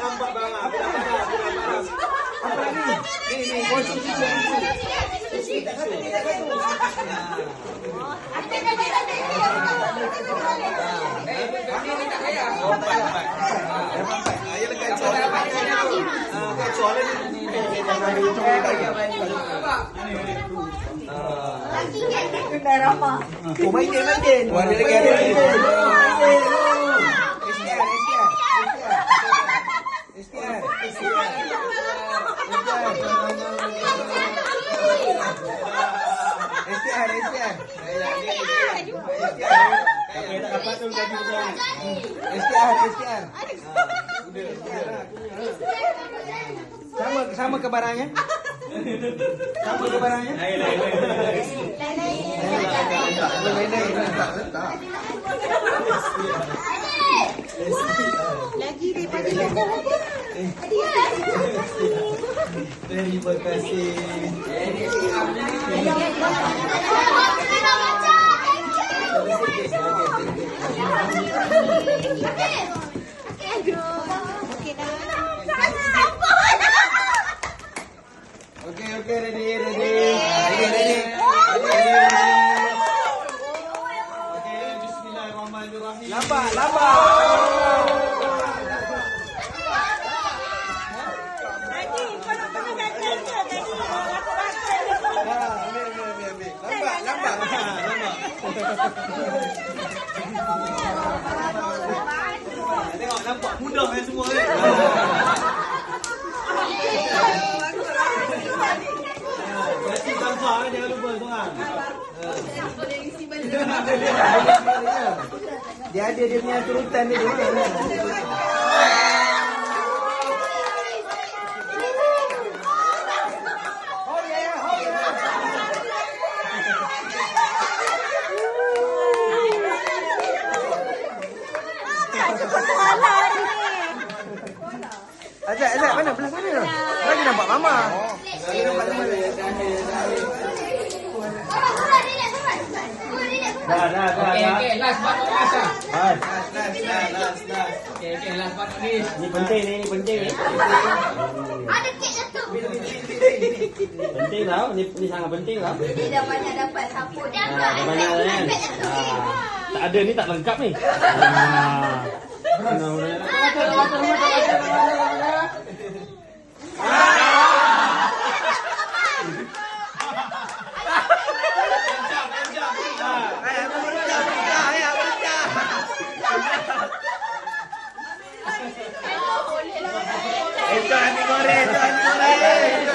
nampak bang. Apa lagi? Ni, tisu. Main. Warna negara. Sama ke barangnya? Sama ke barangnya? Lagi daripada lagi. Terima kasih. Okey, ready. Okey, bismillahirrahmanirrahim. Lambat. Tengok nampak mudah semua kan. Jadi gambar jangan lupa seorang. Dia ada dia punya turutan dia. Azat, mana? Belah mana? Lagi nampak mama. Lagi nampak mana? Dah. Okey, last but not least. Last. Okey, last but not least. Ni penting ni. Ada kek satu. Penting tau, ni sangat penting tau. Dia dah banyak dapat saput. Dah banyak dah kan. Tak ada ni tak lengkap ni. Jangan digoreng.